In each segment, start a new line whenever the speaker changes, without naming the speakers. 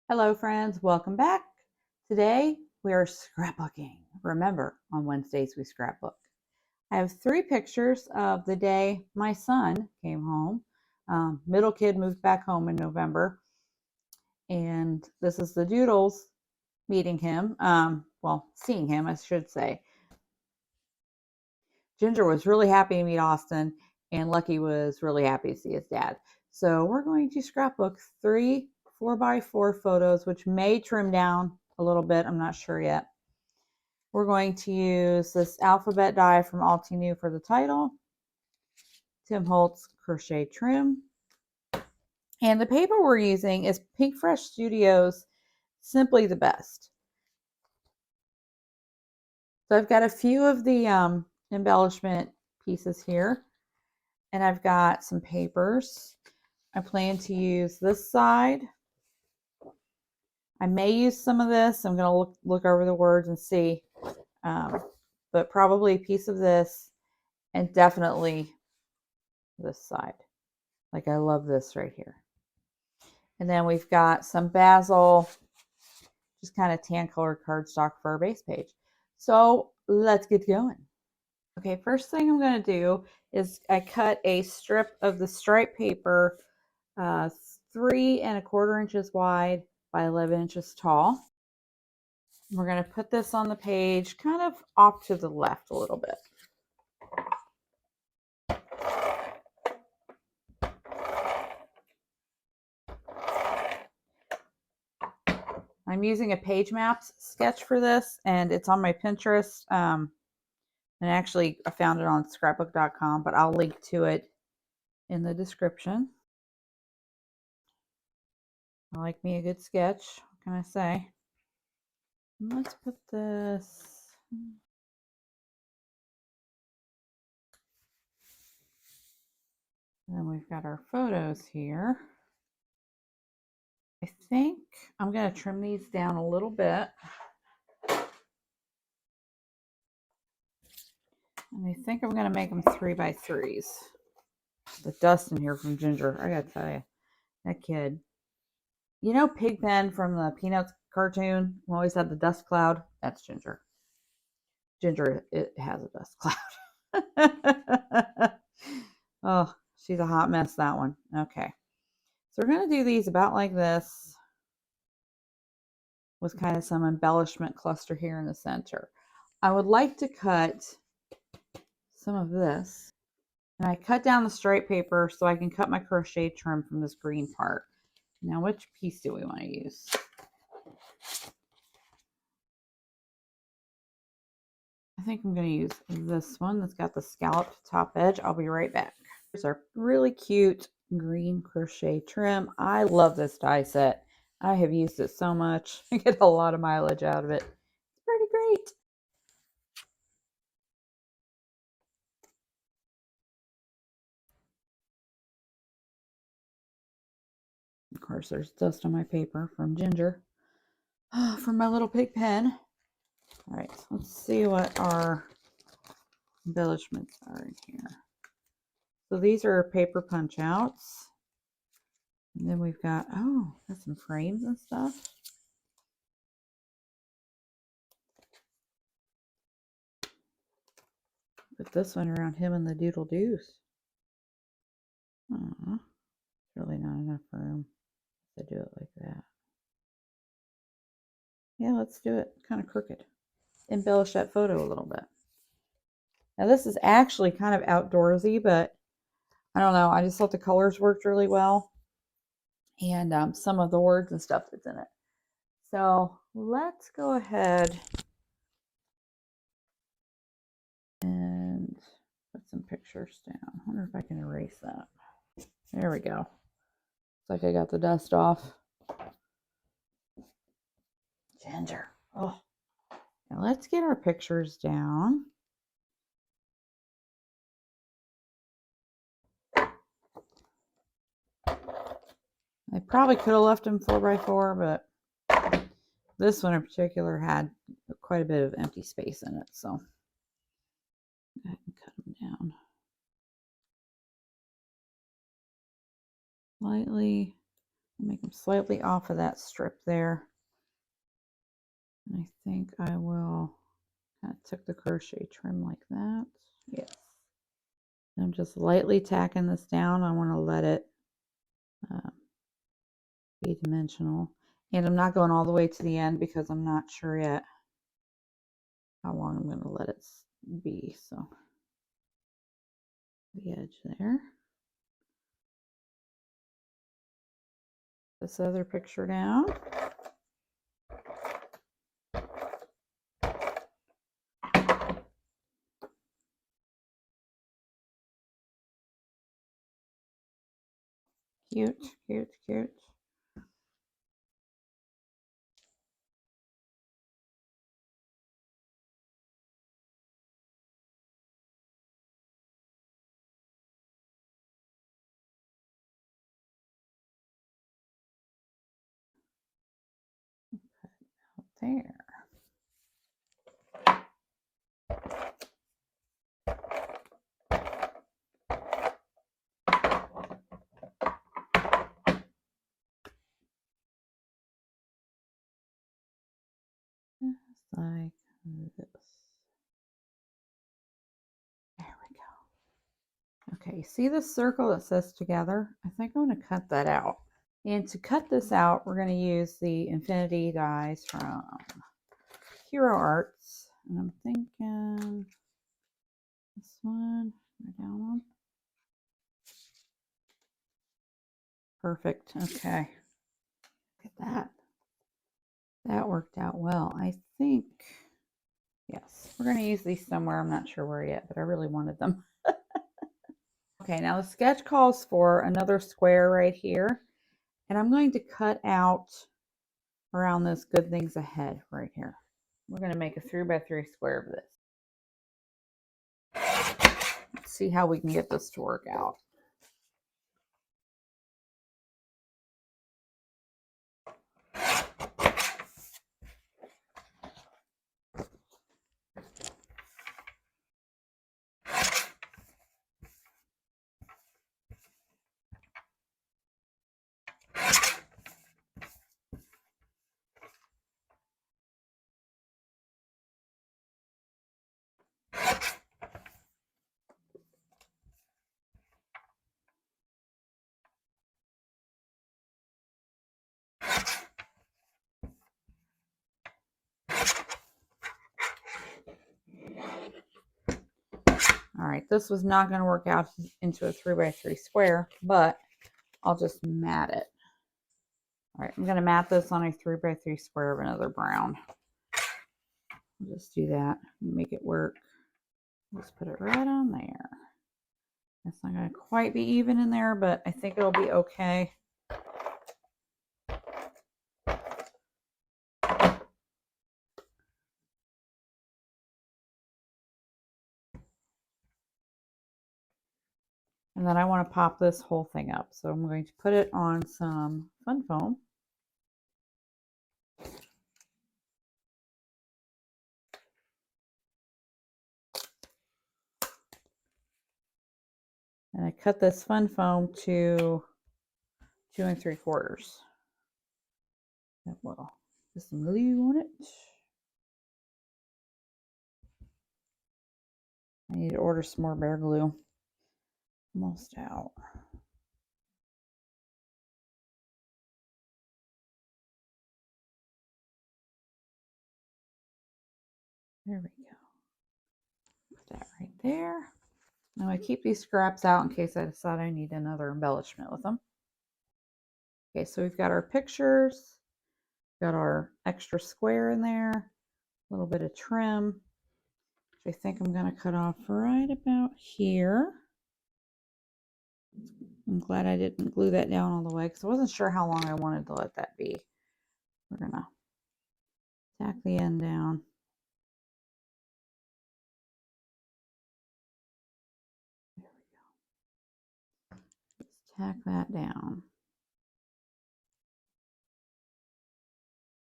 Hello friends, welcome back. Today we are scrapbooking. Remember, on Wednesdays we scrapbook. I have 3 pictures of the day my son came home. Middle kid moved back home in November, and this is the doodles meeting him. Well, seeing him, I should say. Ginger was really happy to meet Austin, and Lucky was really happy to see his dad. So we're going to scrapbook 3 4x4 photos, which may trim down a little bit. I'm not sure yet. We're going to use this alphabet die from Altenew for the title, Tim Holtz crochet trim, and the paper we're using is Pink Fresh Studios Simply the Best. So I've got a few of the embellishment pieces here, and I've got some papers. I plan to use this side. I may use some of this. I'm going to look over the words and see, but probably a piece of this, and definitely this side. Like, I love this right here. And then we've got some basil, just kind of tan colored cardstock for our base page. So let's get going. Okay, first thing I'm going to do is I cut a strip of the stripe paper 3 1/4 inches wide by 11 inches tall. We're going to put this on the page kind of off to the left a little bit. I'm using a page maps sketch for this, and it's on my Pinterest. And actually, I found it on scrapbook.com, but I'll link to it in the description. I like me a good sketch. What can I say? Let's put this. And then we've got our photos here. I think I'm going to trim these down a little bit. And I think I'm going to make them 3x3s. The dust in here from Ginger, I gotta tell you, that kid. You know Pigpen from the Peanuts cartoon who always had the dust cloud? That's Ginger. Ginger, it has a dust cloud. Oh, she's a hot mess, that one. Okay. So we're going to do these about like this with kind of some embellishment cluster here in the center. I would like to cut some of this. And I cut down the stripe paper so I can cut my crochet trim from this green part. Now, which piece do we want to use? I think I'm going to use this one that's got the scalloped top edge. I'll be right back. Here's our really cute green crochet trim. I love this die set. I have used it so much. I get a lot of mileage out of it. It's pretty great. Of course, there's dust on my paper from Ginger. From my little pig pen. All right, so let's see what our embellishments are in here. So these are paper punch outs. And then we've got, oh, got some frames and stuff. Put this one around him and the doodle doos. Aww, really not enough room to do it like that. Yeah, let's do it kind of crooked. Embellish that photo a little bit. Now this is actually kind of outdoorsy, but I don't know. I just thought the colors worked really well. And some of the words and stuff that's in it. So let's go ahead and put some pictures down. I wonder if I can erase that. There we go. Looks like I got the dust off. Ginger. Oh. Now let's get our pictures down. I probably could have left them 4x4, but this one in particular had quite a bit of empty space in it, so I can cut them down lightly. Make them slightly off of that strip there. And I think I will kind of tuck the crochet trim like that. Yes. I'm just lightly tacking this down. I want to let it be dimensional. And I'm not going all the way to the end because I'm not sure yet how long I'm going to let it be. So the edge there. This other picture down. Cute, cute, cute. There. Just like this. There we go. Okay, you see this circle that says together? I think I'm going to cut that out. And to cut this out, we're going to use the infinity dies from Hero Arts. And I'm thinking this one, down one. Perfect. Okay. Look at that. That worked out well. I think, yes, we're going to use these somewhere. I'm not sure where yet, but I really wanted them. Okay, now the sketch calls for another square right here. And I'm going to cut out around this good things ahead right here. We're going to make a 3x3 square of this. Let's see how we can get this to work out. All right, this was not going to work out into a 3x3 square, but I'll just mat it. All right, I'm going to mat this on a 3x3 square of another brown. I'll just do that, make it work. Just put it right on there. It's not going to quite be even in there, but I think it'll be okay. And then I want to pop this whole thing up. So I'm going to put it on some fun foam. And I cut this fun foam to 2 3/4. That will put some glue on it. I need to order some more bear glue. Almost out. There we go. Put that right there. Now I keep these scraps out in case I decide I need another embellishment with them. Okay, so we've got our pictures, got our extra square in there, a little bit of trim, which I think I'm going to cut off right about here. I'm glad I didn't glue that down all the way because I wasn't sure how long I wanted to let that be. We're going to tack the end down. There we go. Just tack that down.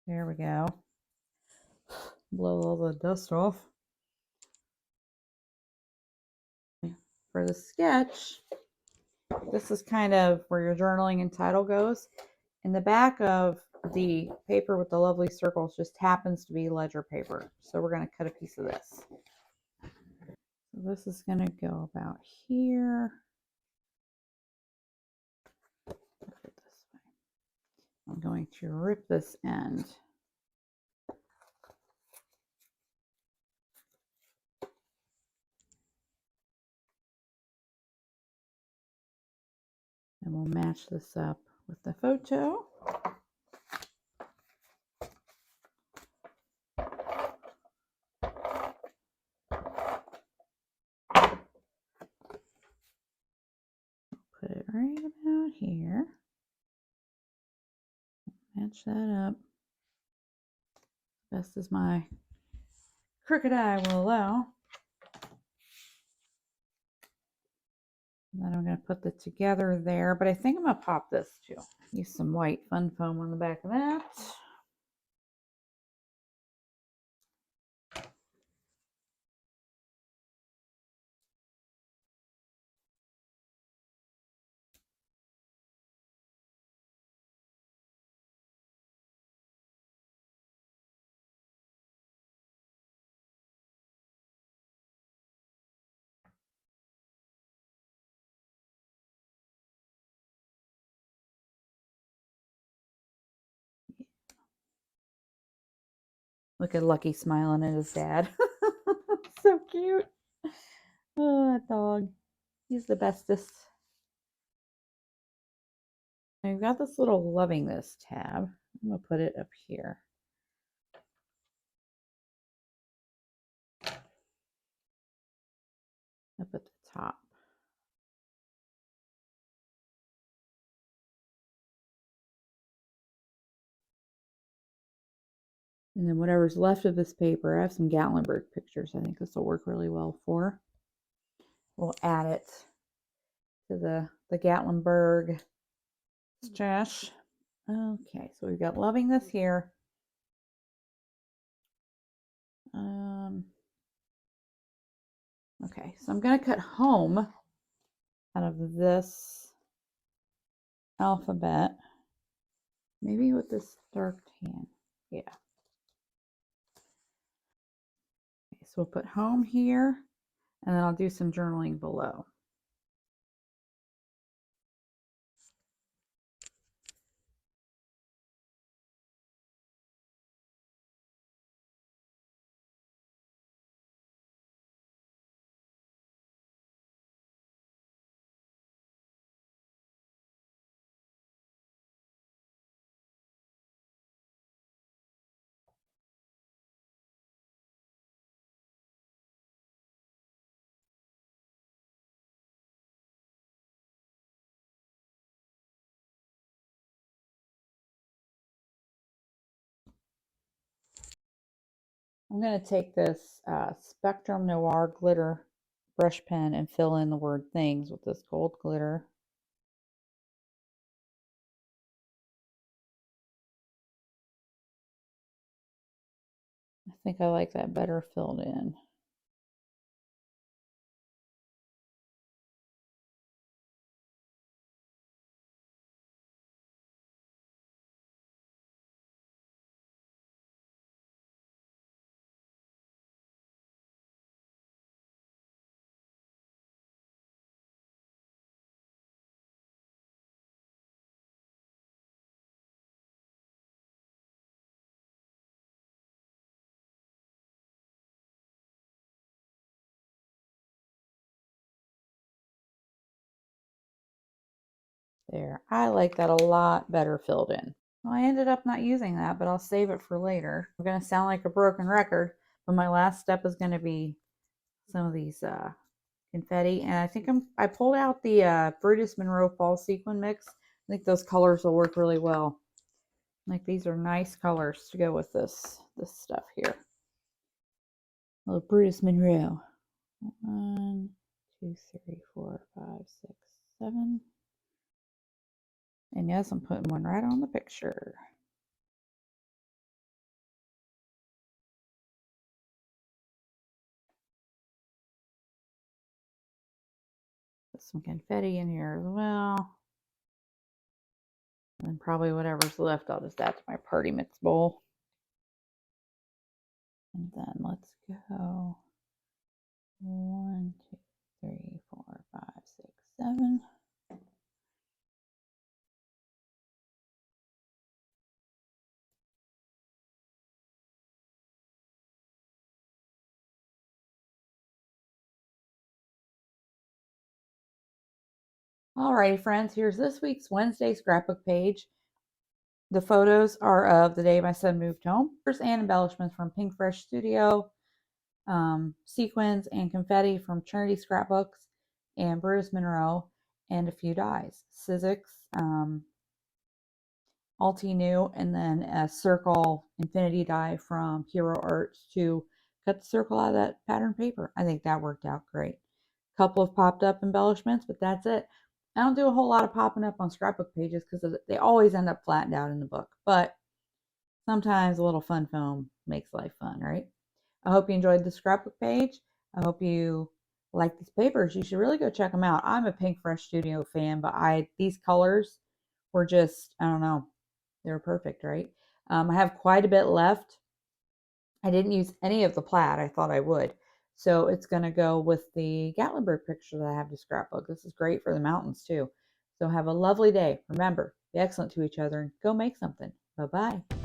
There we go. Blow all the dust off. For the sketch, this is kind of where your journaling and title goes. In the back of the paper with the lovely circles just happens to be ledger paper. So we're going to cut a piece of this. So this is going to go about here. Put it this way. I'm going to rip this end. And we'll match this up with the photo. Put it right about here. Match that up best as my crooked eye will allow. And then I'm going to put the together there, but I think I'm going to pop this too. Use some white fun foam on the back of that. Look at Lucky smiling at his dad. So cute. Oh, that dog. He's the bestest. I've got this little loving this tab. I'm going to put it up here. Up at the top. And then whatever's left of this paper, I have some Gatlinburg pictures. I think this will work really well for. We'll add it to the Gatlinburg stash. Okay, so we've got loving this here. Okay, so I'm going to cut home out of this alphabet. Maybe with this dark tan. Yeah. Okay, so we'll put home here, and then I'll do some journaling below. I'm going to take this Spectrum Noir glitter brush pen and fill in the word things with this gold glitter. I think I like that better filled in. There, I like that a lot better filled in. Well, I ended up not using that, but I'll save it for later. I'm going to sound like a broken record, but my last step is going to be some of these confetti. And I think I pulled out the Brutus Monroe Fall Sequin Mix. I think those colors will work really well. Like these are nice colors to go with this stuff here. A little Brutus Monroe. 1, 2, 3, 4, 5, 6, 7. And yes, I'm putting one right on the picture. Put some confetti in here as well. And probably whatever's left, I'll just add to my party mix bowl. And then let's go 1, 2, 3, 4, 5, 6, 7. Alrighty, friends, here's this week's Wednesday scrapbook page. The photos are of the day my son moved home. And embellishments from Pink Fresh Studio, sequins and confetti from Trinity Scrapbooks and Bruce Monroe, and a few dies. Sizzix, Alti New, and then a circle infinity die from Hero Arts to cut the circle out of that pattern paper. I think that worked out great. A couple of popped up embellishments, but that's it. I don't do a whole lot of popping up on scrapbook pages because they always end up flattened out in the book. But sometimes a little fun foam makes life fun, right? I hope you enjoyed the scrapbook page. I hope you like these papers. You should really go check them out. I'm a Pink Fresh Studio fan, but these colors were just, I don't know, they were perfect, right? I have quite a bit left. I didn't use any of the plaid. I thought I would. So it's going to go with the Gatlinburg picture that I have to scrapbook. This is great for the mountains too. So have a lovely day. Remember, be excellent to each other and go make something. Bye-bye.